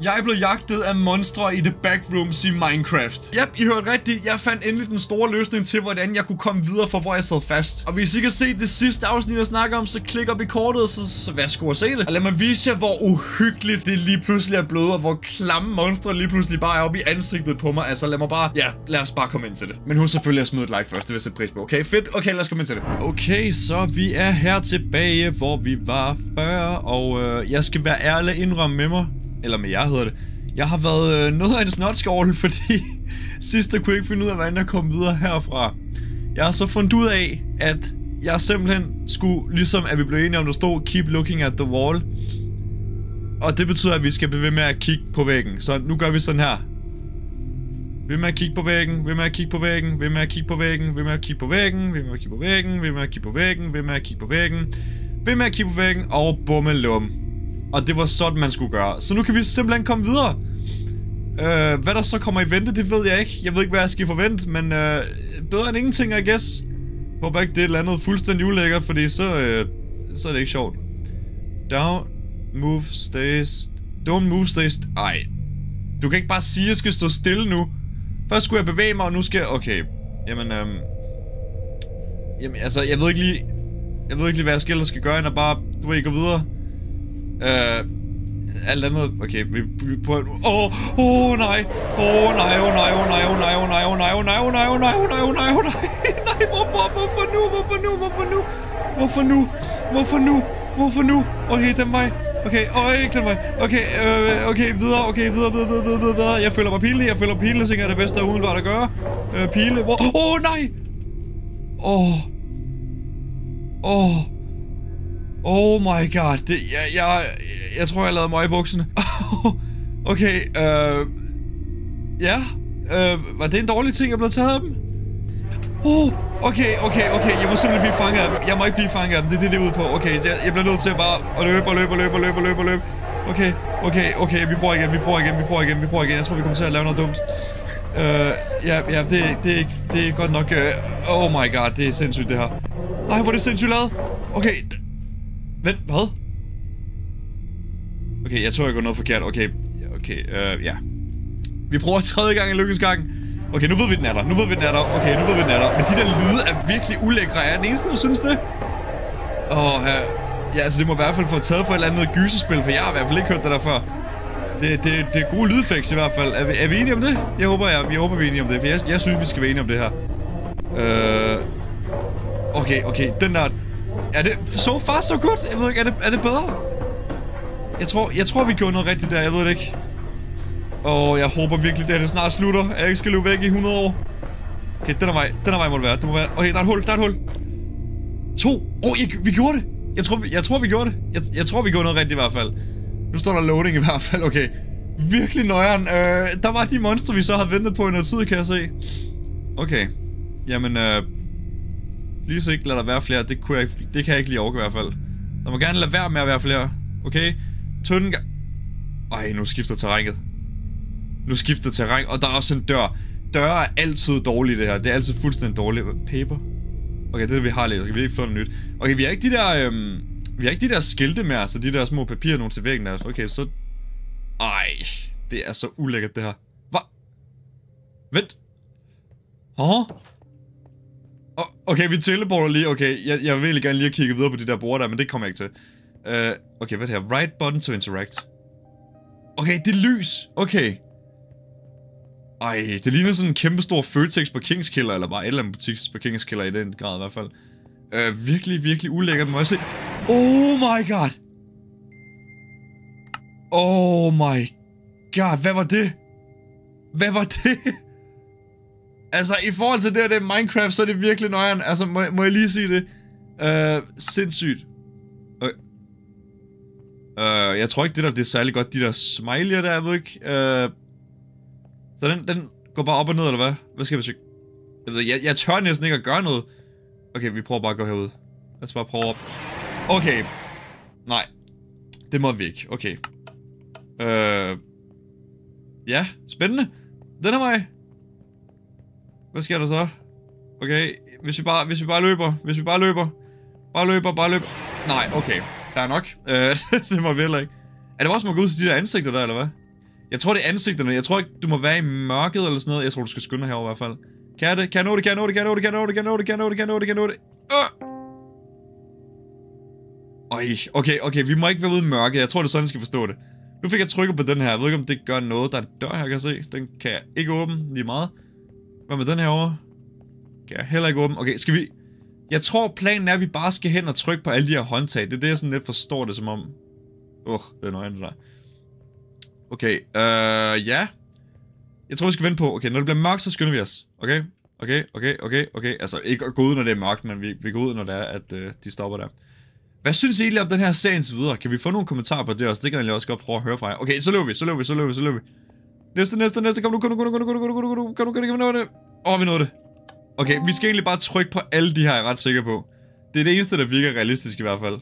Jeg er blevet jagtet af monstre i The Backrooms i Minecraft. Yep, I hørte rigtigt. Jeg fandt endelig den store løsning til, hvordan jeg kunne komme videre fra, hvor jeg sad fast. Og hvis I kan se det sidste afsnit, jeg snakker om, så klik op i kortet, så værsgo og se det. Og lad mig vise jer, hvor uhyggeligt det lige pludselig er blevet, og hvor klamme monstre lige pludselig bare er oppe i ansigtet på mig. Altså lad mig bare, ja, lad os bare komme ind til det. Men husk selvfølgelig at smide et like først, det vil jeg sætte pris på. Okay, fedt. Okay, lad os komme ind til det. Okay, så vi er her tilbage, hvor vi var før, og jeg skal være ærlig indrømme med mig. Eller med jer hedder det. Jeg har været noget af en snotskål, fordi sidst jeg kunne ikke finde ud af, hvordan jeg kom videre herfra. Jeg har så fundet ud af, at jeg simpelthen skulle, ligesom at vi blev enige om, der stod keep looking at the wall. Og det betyder, at vi skal blive ved med at kigge på væggen. Så nu gør vi sådan her. Ved med at kigge på væggen, ved med at kigge på væggen, ved med at kigge på væggen, ved med at kigge på væggen, ved med at kigge på væggen, ved med at kigge på væggen, ved med at kigge på væggen, ved med at kigge på væggen, og bummelum. Og det var sådan, man skulle gøre. Så nu kan vi simpelthen komme videre. Hvad der så kommer i vente, det ved jeg ikke. Jeg ved ikke, hvad jeg skal forvente, men bedre end ingenting, I guess. Jeg håber ikke, det er et eller andet fuldstændig ulækkert, fordi så er det ikke sjovt. Don't move, stay... Ej. Du kan ikke bare sige, at jeg skal stå stille nu. Først skulle jeg bevæge mig, og nu skal jeg... Okay. Jamen, altså, jeg ved ikke lige, hvad jeg skal gøre, end at bare, du ved, gå videre. Alt andet... Okay, vi prøver... nej! Nej, hvorfor nu? Okay, den vej. Okay, ikke den vej. Okay, videre. Jeg føler mig pinlig, så er det bedste, der er umiddelbart at gøre. Pile, hvor... nej! Oh my god, jeg tror, jeg lavede mig i bukserne. Okay, ja. Var det en dårlig ting, jeg blev taget af dem? Okay, jeg må simpelthen blive fanget af dem. Jeg må ikke blive fanget af dem, det er det ude på. Okay, jeg bliver nødt til bare at løbe. Okay, vi prøver igen. Jeg tror, vi kommer til at lave noget dumt. Ja, det er godt nok... oh my god, det er sindssygt, det her. Nej, hvor er det sindssygt lavet. Okay, vent, hvad? Okay, jeg tror, jeg går noget forkert. Okay, ja. Vi prøver tredje gang i lykkesgangen. Okay, nu ved vi, den er der. Men de der lyde er virkelig ulækre. Er jeg den eneste, der synes det? Ja, altså det må i hvert fald få taget for et eller andet gyserspil, for jeg har i hvert fald ikke hørt det der før. Det er gode lydeffekts i hvert fald. Er vi enige om det? Jeg håber, vi er enige om det, for jeg synes, vi skal være enige om det her. Okay, den der... Er det so far so good? Jeg ved ikke, er det bedre? Jeg tror, vi gjorde noget rigtigt der, jeg ved det ikke. Jeg håber virkelig, det snart slutter, at jeg ikke skal løbe væk i 100 år. Okay, den er vej må det være. Okay, der er et hul. 2! Vi gjorde det! Jeg tror, vi gjorde det. Jeg tror, vi gjorde noget rigtigt i hvert fald. Nu står der loading i hvert fald, okay. Virkelig nøjeren. Der var de monstre, vi så havde ventet på i noget tid, kan jeg se. Okay. Jamen, lige så ikke lad der være flere. Det kan jeg ikke lige overgå i hvert fald. Der må gerne lade være med at være flere. Okay. Tynden gang. Nu skifter terrænet. Og der er også en dør. Døre er altid dårlige, det her. Det er altid fuldstændig dårligt. Paper. Okay, det er det, vi har lidt. Okay, vi har ikke fået noget nyt. Okay, vi har ikke de der skilte mere. Så de der små papirer nogle til væggen der. Okay, så... det er så ulækkert, det her. Hvad? Vent. Okay, vi teleporter lige. Okay, jeg vil egentlig gerne lige kigge videre på de der borde der, men det kommer jeg ikke til. Okay, hvad er det her? Right button to interact. Okay, det er lys. Okay. Det ligner sådan en kæmpestor Føtex parkeringskælder, eller bare et eller andet butiks parkeringskælder i den grad i hvert fald. Virkelig ulækkert, må jeg se. Oh my god. Hvad var det? Altså, i forhold til det Minecraft, så er det virkelig nøjeren. Altså, må jeg lige sige det? Sindssygt. Okay. Jeg tror ikke, det er særlig godt. De der smiley'er der, jeg ved ikke. Så den går bare op og ned, eller hvad? Hvad skal jeg besøge? Jeg tør næsten ikke at gøre noget. Okay, vi prøver bare at gå herud. Lad os bare prøve op. Okay. Nej. Det må vi ikke. Okay. Ja, spændende. Den er mig. Hvad sker der så? Okay, hvis vi bare løber. Bare løber. Nej, okay. Der er nok. Det må vi heller ikke. Er det også må gå ud til de der ansigter der, eller hvad? Jeg tror, det er ansigterne. Jeg tror ikke, du må være i mørket eller sådan noget. Jeg tror, du skal skynde dig herovre i hvert fald. Kan jeg det? Kan jeg nå det? Kan jeg nå det? Kan jeg nå det? Kan jeg nå det? Kan jeg nå det? Kan jeg nå det? Kan jeg nå det? Kan jeg nå det? Okay, vi må ikke være ude i mørket. Jeg tror, det er sådan, jeg skal forstå det. Nu fik jeg trykket på den her. Jeg ved ikke, om det gør noget. Der er en dør her, kan jeg se. Den kan jeg ikke åbne lige meget. Hvad med den herovre? Kan jeg heller ikke åbne. Okay, skal vi... Jeg tror, planen er, at vi bare skal hen og trykke på alle de her håndtag. Det er det, jeg sådan lidt forstår det som om... det er nøjende der. Okay, ja. Jeg tror, vi skal vente på... Okay, når det bliver mørkt, så skynder vi os. Okay. Altså, ikke at gå ud, når det er mørkt, men vi går ud, når det er, at de stopper der. Hvad synes I egentlig om den her serie indtil videre? Kan vi få nogle kommentarer på det også? Det kan jeg også godt prøve at høre fra jer. Okay, så løber vi. Næste. Kom nu. Vi nåede det. Okay, vi skal egentlig bare trykke på alle de her, jeg er ret sikker på. Det er det eneste, der virker realistisk i hvert fald.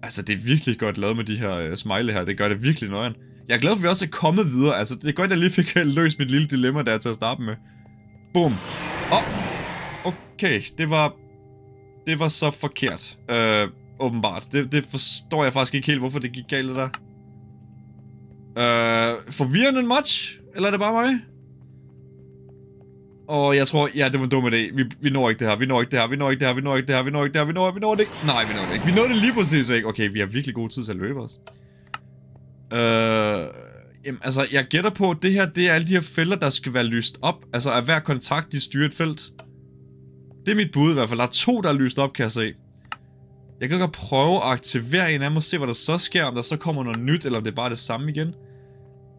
Altså, det er virkelig godt lavet med de her smiley her. Det gør det virkelig nøjeren. Jeg er glad for, at vi også er kommet videre. Altså, det er godt, at jeg lige fik løst mit lille dilemma der til at starte med. Boom. Okay, det var så forkert. Åbenbart. Det forstår jeg faktisk ikke helt, hvorfor det gik galt der. Forvirrende match? Eller er det bare mig? Jeg tror, ja, det var en dum idé. Vi når ikke det her. Vi når det ikke. Nej, vi når det ikke. Vi nåede det lige præcis, ikke? Okay, vi har virkelig god tid til at løbe os. Jamen, altså, jeg gætter på, at det her, det er alle de her felter, der skal være lyst op. Altså, at hver kontakt, de styrer et felt. Det er mit bud i hvert fald. Der er 2, der er lyst op, kan jeg se. Jeg kan godt prøve at aktivere en af dem og se, hvad der så sker. Om der så kommer noget nyt, eller om det er bare det samme igen.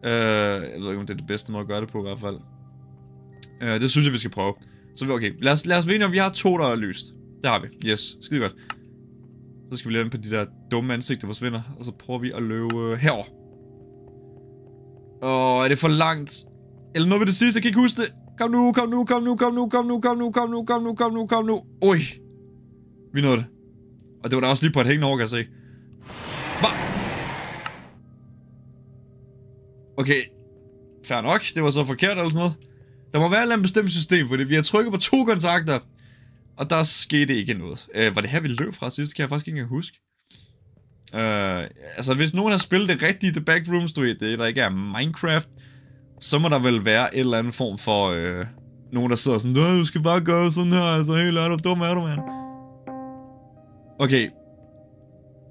Jeg ved ikke, om det er det bedste måde at gøre det på i hvert fald. Det synes jeg, vi skal prøve. Så okay, lad os vinde, om vi har 2, der er lyst. Det har vi. Yes, skide godt. Så skal vi lige på de der dumme ansigter forsvinder. Og så prøver vi at løbe herover. Er det for langt? Eller noget ved det sidste, jeg kan ikke huske det. Kom nu. Oj. Vi nåede det. Og det var da også lige på et hængende hår, kan jeg se. Hvad? Okay. Fair nok, det var så forkert eller sådan noget. Der må være et eller andet bestemt system, fordi vi har trykket på 2 kontakter. Og der skete ikke noget. Var det her, vi løb fra sidst? Kan jeg faktisk ikke engang huske. Altså, hvis nogen har spillet det rigtige The Backrooms, det der ikke er Minecraft, så må der vel være et eller andet form for nogen, der sidder sådan, du skal bare gøre sådan her, altså helt ærligt, dum er du, mand. Okay.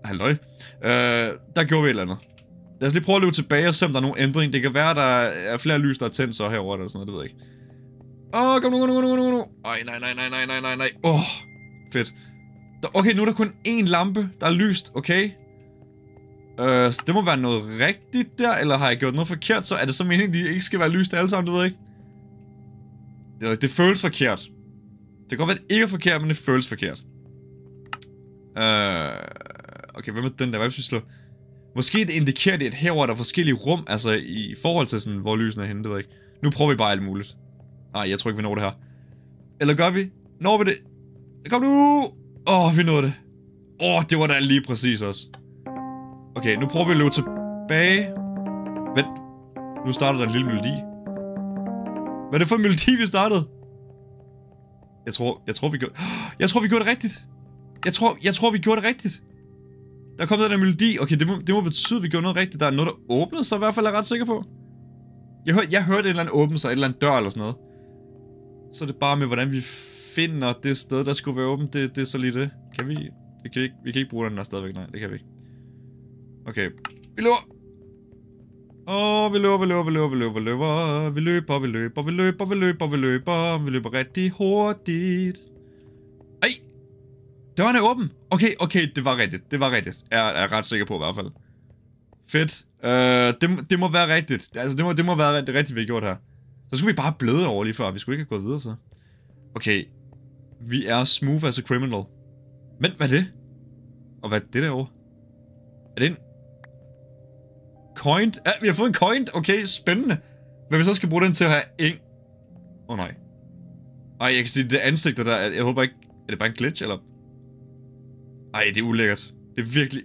Halløj. Der gjorde vi et eller andet. Lad os lige prøve at løbe tilbage og se, om der er nogen ændring. Det kan være, der er flere lys, der er tændt så herovre, eller sådan noget, det ved jeg ikke. Kom nu. Nej. Fedt. Okay, nu er der kun 1 lampe, der er lyst, okay. Så det må være noget rigtigt der, eller har jeg gjort noget forkert, så er det så meningen, de ikke skal være lyst alle sammen, det ved jeg ikke. Det føles forkert. Det kan godt være, at det ikke er forkert, men det føles forkert. Okay, hvad med den der? Hvad hvis vi slår? Måske det indikerer det, at herovre der er forskellige rum, altså i forhold til sådan, hvor lysene er henne, det ved jeg ikke. Nu prøver vi bare alt muligt. Nej, jeg tror ikke, vi når det her. Eller gør vi? Når vi det? Kom nu! Vi nåede det. Det var da lige præcis også. Okay, nu prøver vi at løbe tilbage. Vent. Nu starter der en lille melodi. Hvad er det for en melodi, vi startede? Jeg tror vi gjorde... Jeg tror vi gjorde det rigtigt. Jeg tror vi gjorde det rigtigt. Der kom den der melodi. Okay, det må betyde, at vi gjorde noget rigtigt. Der er noget, der åbnede sig i hvert fald, er jeg ret sikker på. Jeg hørte et eller andet åbne sig, et eller andet dør eller sådan noget. Så er det bare med, hvordan vi finder det sted, der skulle være åbent. Det er så lige det. Kan vi? Vi kan ikke bruge den der stadigvæk. Nej, det kan vi ikke. Okay. Vi løber. Vi løber rigtig hurtigt. Ej! Døren er åben. Okay, det var rigtigt. Jeg er ret sikker på i hvert fald. Fedt. Det må være rigtigt. Altså, det må være det rigtige, vi har gjort her. Så skulle vi bare bløde over lige før. Vi skulle ikke have gået videre, så. Okay. Vi er smooth as a criminal. Men, hvad er det? Og hvad er det derovre? Er det en... coin? Ja, vi har fået en coin. Okay, spændende. Men vi så skal bruge den til at have en... nej. Ej, jeg kan sige, det ansigter der... Jeg håber ikke... Er det bare en glitch, eller... Ej, det er ulækkert. Det er virkelig...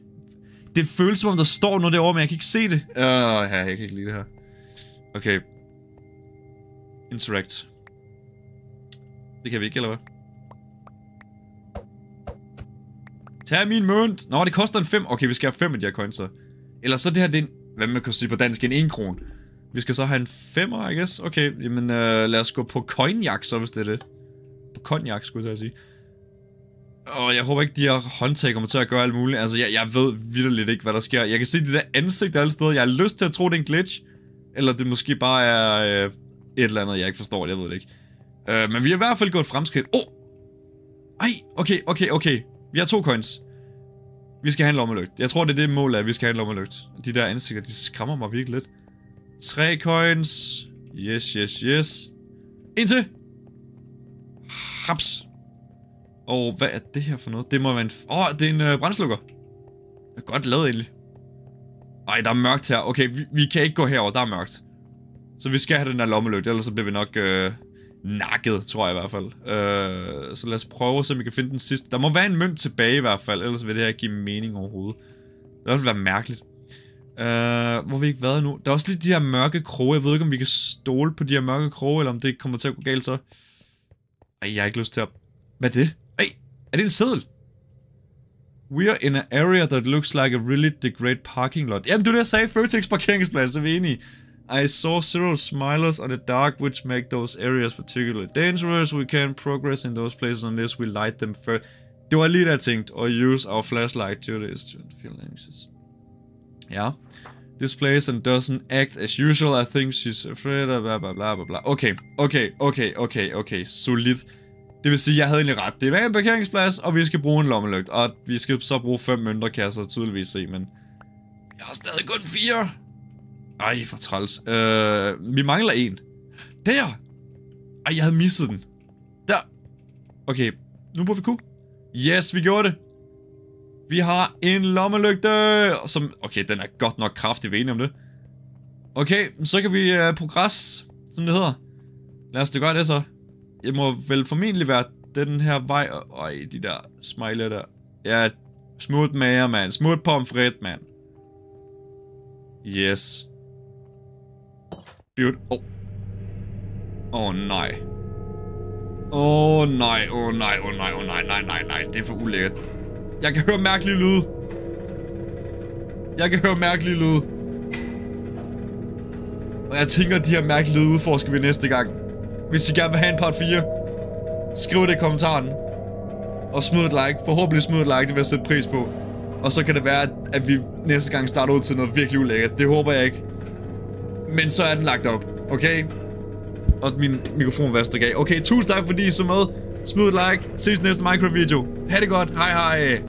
Det føles som om, der står noget derovre, men jeg kan ikke se det. Jeg kan ikke lide det her. Okay. Interact. Det kan vi ikke, eller hvad? Tag min mønt. Nå, det koster en 5. Okay, vi skal have 5 af de her coins, så. Eller så det her, det er en Hvad man kan sige på dansk, en 1 kron. Vi skal så have en 5'er, I guess. Okay, jamen lad os gå på coinjagt, så hvis det er det. På konjagt, skulle jeg sige. Og jeg håber ikke, de her håndtag kommer til at gøre alt muligt. Altså, jeg ved vitterligt ikke, hvad der sker. Jeg kan se de der ansigter alle steder. Jeg har lyst til at tro, det er en glitch. Eller det måske bare er et eller andet, jeg ikke forstår. Jeg ved det ikke. Men vi har i hvert fald gået fremskridt. Ej, okay. Vi har 2 coins. Vi skal have en lommelygt. Jeg tror, det er det mål, at vi skal have en lommelygt. De der ansigter, de skræmmer mig virkelig lidt. 3 coins. Yes. En til. Haps. Og hvad er det her for noget? Det må være en... det er en brandslukker. Godt lavet egentlig. Ej, der er mørkt her. Okay, vi kan ikke gå herover. Der er mørkt. Så vi skal have den der lommelygt, ellers så bliver vi nok nakket, tror jeg i hvert fald. Så lad os prøve, så vi kan finde den sidste. Der må være en mønt tilbage i hvert fald, ellers vil det her give mening overhovedet. Det vil være mærkeligt. Hvor har vi ikke været nu? Der er også lidt de her mørke kroge. Jeg ved ikke, om vi kan stole på de her mørke kroge, eller om det kommer til at gå galt så. Ej, jeg har ikke lyst til at... Hvad er det? Ej, er det en seddel? We are in an area that looks like a really degraded parking lot. Jamen, det er det, jeg sagde. Føtex parkeringsplads, så er vi enige. I saw several smilers on the dark, which make those areas particularly dangerous. We can't progress in those places unless we light them first. Det var lige det, jeg tænkte. Or use our flashlight to this to feel anxious. Ja. This place and doesn't act as usual. I think she's afraid of blah blah blah blah. Okay. Solid. Det vil sige, jeg havde egentlig ret. Det er en parkeringsplads, og vi skal bruge en lommelygt. Og vi skal så bruge 5 mønter, kan jeg så tydeligvis se, men... Jeg har stadig kun 4. Ej, for træls. Vi mangler 1. Der! Ej, jeg havde misset den. Der! Okay, nu må vi kunne. Yes, vi gjorde det. Vi har en lommelygte, som... Okay, den er godt nok kraftig, vi er enige om det. Okay, så kan vi progress, som det hedder. Lad os det gøre det så. Jeg må vel formentlig være den her vej. Øj, de der smiley der. Ja, smut mager, mand. Smut pomfrit, mand. Yes. Beautiful. Nej. Nej. Det er for ulækkert. Jeg kan høre mærkelige lyde. Og jeg tænker, at de her mærkelige lyde udforsker vi næste gang. Hvis I gerne vil have en part 4, skriv det i kommentaren. Og smid et like. Forhåbentlig smid et like, det vil jeg sætte pris på. Og så kan det være, at vi næste gang starter ud til noget virkelig ulækkert. Det håber jeg ikke. Men så er den lagt op, okay? Og min mikrofon vaster af. Okay, tusind tak fordi I så med. Smid et like. Ses næste Minecraft video. Ha' det godt. Hej hej.